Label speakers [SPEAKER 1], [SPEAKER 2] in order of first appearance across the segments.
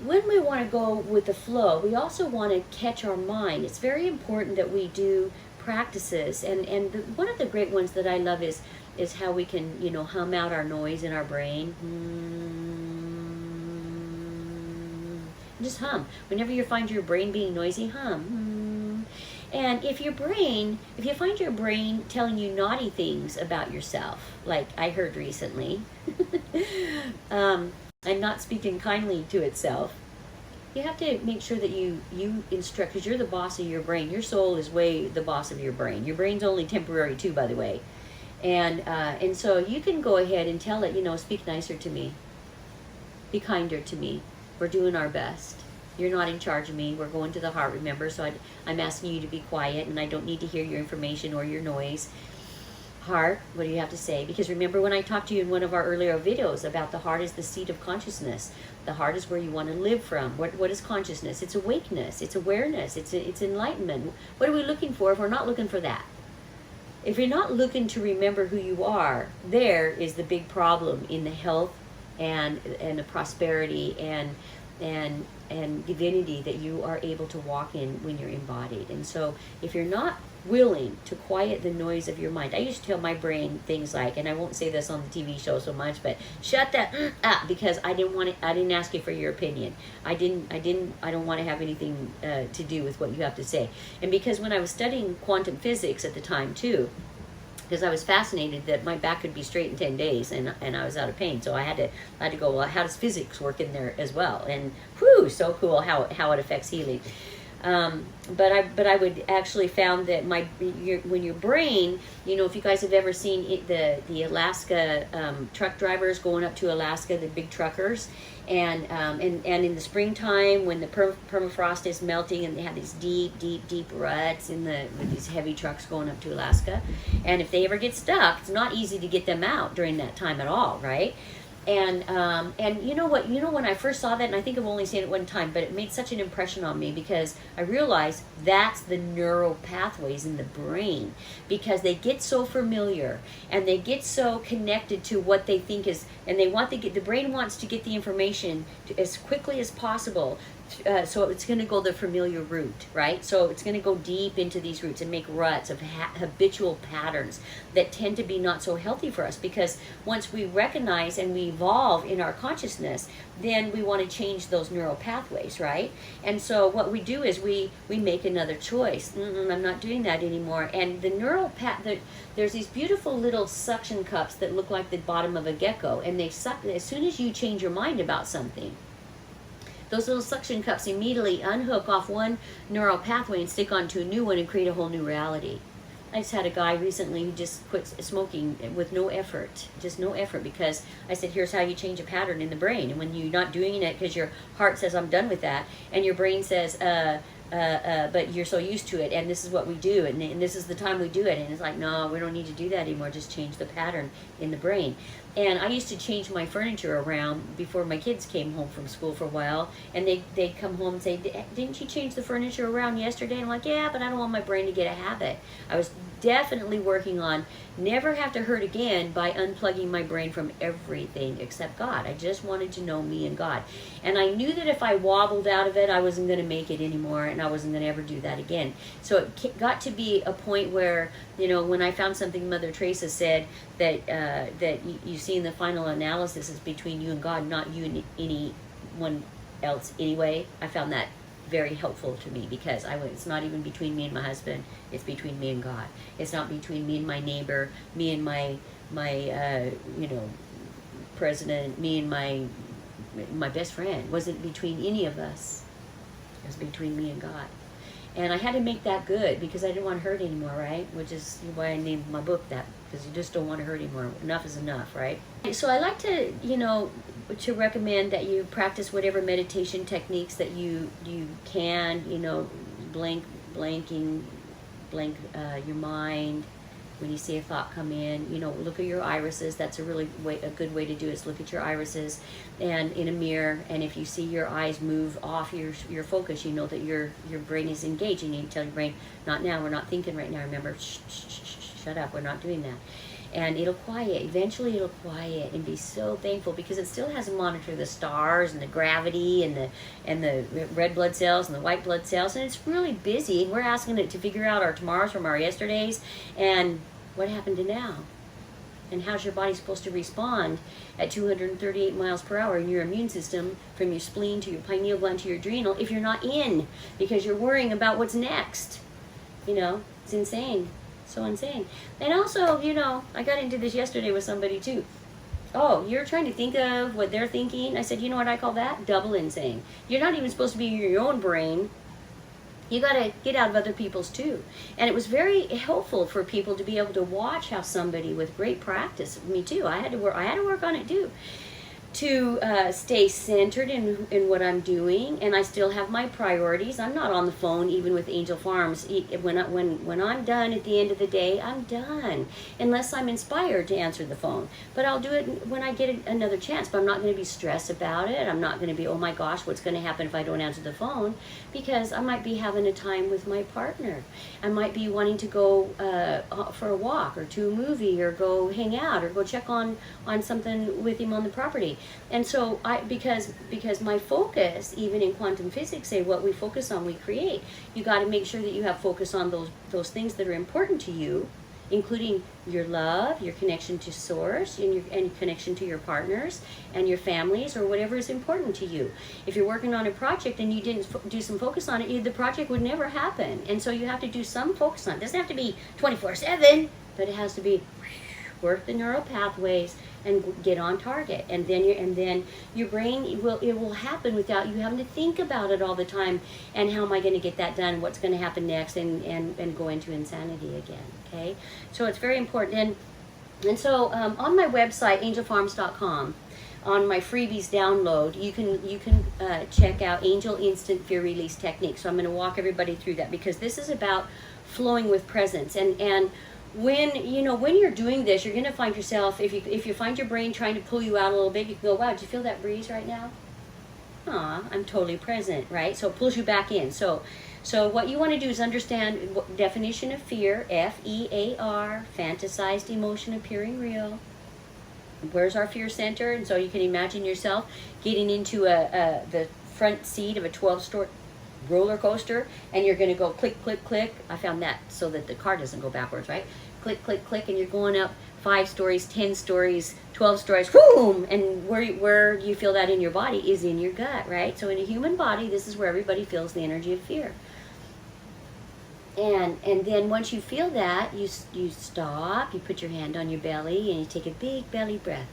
[SPEAKER 1] when we want to go with the flow, we also want to catch our mind. It's very important that we do practices, and one of the great ones that I love is how we can, you know, hum out our noise in our brain. Just hum. Whenever you find your brain being noisy, hum. And if you find your brain telling you naughty things about yourself, like I heard recently, and not speaking kindly to itself, you have to make sure that you instruct, because you're the boss of your brain. Your soul is way the boss of your brain. Your brain's only temporary too, by the way. And so you can go ahead and tell it, you know, speak nicer to me, be kinder to me. We're doing our best. You're not in charge of me. We're going to the heart, remember? So I'm asking you to be quiet, and I don't need to hear your information or your noise. Heart, what do you have to say? Because remember when I talked to you in one of our earlier videos about the heart is the seat of consciousness. The heart is where you want to live from. What is consciousness? It's awakeness. It's awareness. It's enlightenment. What are we looking for if we're not looking for that? If you're not looking to remember who you are, there is the big problem in the health and the prosperity and divinity that you are able to walk in when you're embodied. And so if you're not willing to quiet the noise of your mind, I used to tell my brain things like, and I won't say this on the TV show so much, but shut that up, because I didn't ask you for your opinion. I don't want to have anything to do with what you have to say. And because when I was studying quantum physics at the time too, because I was fascinated that my back could be straight in 10 days, and I was out of pain. So I had to go, well, how does physics work in there as well? And whew, so cool how it affects healing. But I would actually found that when your brain, you know, if you guys have ever seen the Alaska truck drivers going up to Alaska, the big truckers, and in the springtime when the permafrost is melting and they have these deep ruts with these heavy trucks going up to Alaska, and if they ever get stuck, it's not easy to get them out during that time at all, right? And you know what, when I first saw that, and I think I've only seen it one time, but it made such an impression on me, because I realized that's the neural pathways in the brain, because they get so familiar and they get so connected to what they think is, and the brain wants to get the information as quickly as possible. So it's going to go the familiar route, right? So it's going to go deep into these roots and make ruts of habitual patterns that tend to be not so healthy for us, because once we recognize and we evolve in our consciousness, then we want to change those neural pathways, right? And so what we do is we make another choice. I'm not doing that anymore. And the neural there's these beautiful little suction cups that look like the bottom of a gecko, and they suck as soon as you change your mind about something. Those little suction cups immediately unhook off one neural pathway and stick onto a new one and create a whole new reality. I just had a guy recently who just quit smoking with no effort, just no effort, because I said, here's how you change a pattern in the brain. And when you're not doing it because your heart says, I'm done with that, and your brain says, but you're so used to it, and this is what we do, and this is the time we do it, and it's like, no, we don't need to do that anymore, just change the pattern in the brain. And I used to change my furniture around before my kids came home from school for a while, and they'd come home and say, didn't you change the furniture around yesterday? And I'm like, yeah, but I don't want my brain to get a habit. I was definitely working on never have to hurt again by unplugging my brain from everything except God. I just wanted to know me and God. And I knew that if I wobbled out of it, I wasn't going to make it anymore, and I wasn't going to ever do that again. So it got to be a point where, you know, when I found something Mother Teresa said, that you see in the final analysis is between you and God, not you and anyone else anyway. I found that very helpful to me, because it's not even between me and my husband, it's between me and God. It's not between me and my neighbor, me and my president, me and my best friend. It wasn't between any of us. It was between me and God. And I had to make that good, because I didn't want to hurt anymore, right? Which is why I named my book that, because you just don't want to hurt anymore. Enough is enough, right? So I like to, to recommend that you practice whatever meditation techniques that you can, blank your mind. When you see a thought come in, look at your irises. That's a good way to do it, is look at your irises and in a mirror, and if you see your eyes move off your focus, you know that your brain is engaging. You tell your brain, not now, we're not thinking right now, remember, shh, shut up, we're not doing that. and it'll quiet. Eventually it'll quiet, and be so thankful, because it still has to monitor the stars and the gravity and the red blood cells and the white blood cells, and it's really busy. We're asking it to figure out our tomorrows from our yesterdays, and what happened to now, and how's your body supposed to respond at 238 miles per hour in your immune system, from your spleen to your pineal gland to your adrenal, if you're not in, because you're worrying about what's next. It's insane. So insane. And also, I got into this yesterday with somebody too. Oh, you're trying to think of what they're thinking? I said, you know what I call that? Double insane. You're not even supposed to be in your own brain. You got to get out of other people's too. And it was very helpful for people to be able to watch how somebody with great practice, me too, I had to work on it too, to stay centered in what I'm doing, and I still have my priorities. I'm not on the phone even with Angel Farms. When I'm done at the end of the day, I'm done, unless I'm inspired to answer the phone. But I'll do it when I get another chance. But I'm not going to be stressed about it. I'm not going to be, oh my gosh, what's going to happen if I don't answer the phone? Because I might be having a time with my partner. I might be wanting to go for a walk, or to a movie, or go hang out, or go check on something with him on the property. And so because my focus, even in quantum physics, say what we focus on, we create. You got to make sure that you have focus on those things that are important to you, including your love, your connection to source, and your connection to your partners and your families, or whatever is important to you. If you're working on a project and you didn't do some focus on it, the project would never happen. And so you have to do some focus on it. It doesn't have to be 24/7, but it has to be work the neural pathways and get on target, and then your brain will happen without you having to think about it all the time. And how am I going to get that done? What's going to happen next? And go into insanity again. Okay, so it's very important. And so on my website, angelfarms.com, on my freebies download, you can check out Angel Instant Fear Release Technique. So I'm going to walk everybody through that, because this is about flowing with presence. And when you're doing this, you're going to find yourself, if you find your brain trying to pull you out a little bit, you can go, wow, did you feel that breeze right now? I'm totally present, right? So it pulls you back in. So what you want to do is understand what definition of fear, F-E-A-R, fantasized emotion appearing real. Where's our fear center? And so you can imagine yourself getting into the front seat of a 12-story roller coaster, and you're going to go click, click, click. I found that so that the car doesn't go backwards, right? Click, click, click, and you're going up 5 stories, 10 stories, 12 stories, boom! And where you feel that in your body is in your gut, right? So in a human body, this is where everybody feels the energy of fear. And then once you feel that, you stop, you put your hand on your belly, and you take a big belly breath.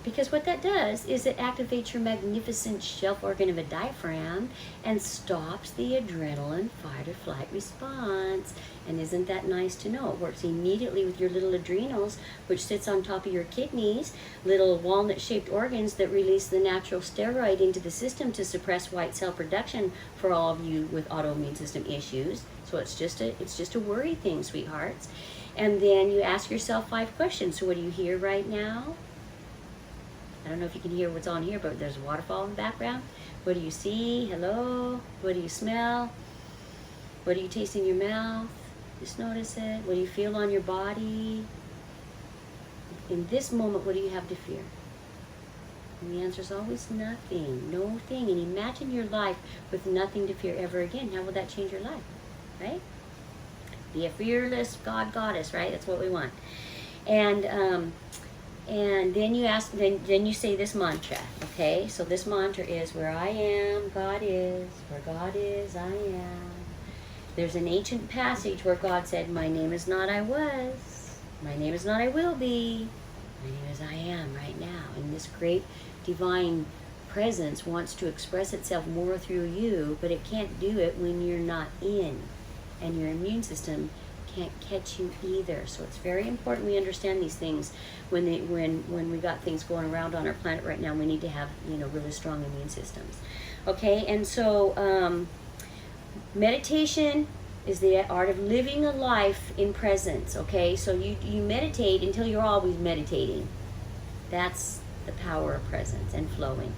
[SPEAKER 1] Because what that does is it activates your magnificent shelf organ of a diaphragm and stops the adrenaline fight or flight response. And isn't that nice to know? It works immediately with your little adrenals, which sits on top of your kidneys, little walnut-shaped organs that release the natural steroid into the system to suppress white cell production for all of you with autoimmune system issues. So it's just a worry thing, sweethearts. And then you ask yourself 5 questions. So what do you hear right now? I don't know if you can hear what's on here, but there's a waterfall in the background. What do you see? Hello? What do you smell? What do you taste in your mouth? Just notice it. What do you feel on your body? In this moment, what do you have to fear? And the answer is always nothing. No thing. And imagine your life with nothing to fear ever again. How will that change your life? Right? Be a fearless God goddess, right? That's what we want. And then you ask, then you say this mantra, okay? So this mantra is, where I am, God is. Where God is, I am. There's an ancient passage where God said, my name is not I was. My name is not I will be. My name is I am right now. And this great divine presence wants to express itself more through you, but it can't do it when you're not in. And your immune system can't catch you either. So it's very important we understand these things when we got things going around on our planet right now. We need to have really strong immune systems. Okay, and so meditation is the art of living a life in presence. Okay, so you meditate until you're always meditating. That's the power of presence and flowing.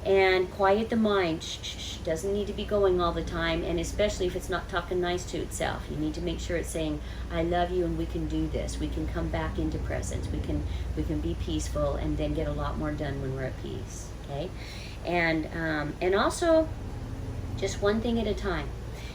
[SPEAKER 1] And quiet the mind. Shh, shh, shh. Doesn't need to be going all the time, and especially if it's not talking nice to itself. You need to make sure it's saying, I love you and we can do this. We can come back into presence. We can be peaceful and then get a lot more done when we're at peace. Okay? And also, just one thing at a time.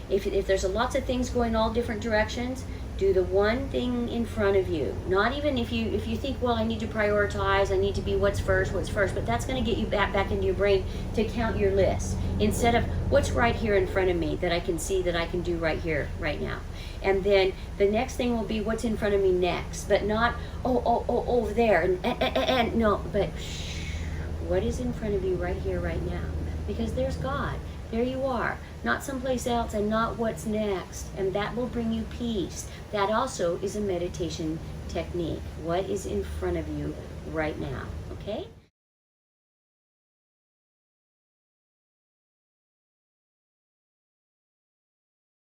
[SPEAKER 1] If there's lots of things going all different directions, do the one thing in front of you. Not even if you think, well, I need to prioritize, I need to be what's first, but that's going to get you back into your brain to count your list. Instead of what's right here in front of me that I can see that I can do right here, right now. And then the next thing will be what's in front of me next, but not, over there. And no, but what is in front of you right here, right now? Because there's God. There you are, not someplace else and not what's next. And that will bring you peace. That also is a meditation technique. What is in front of you right now, okay?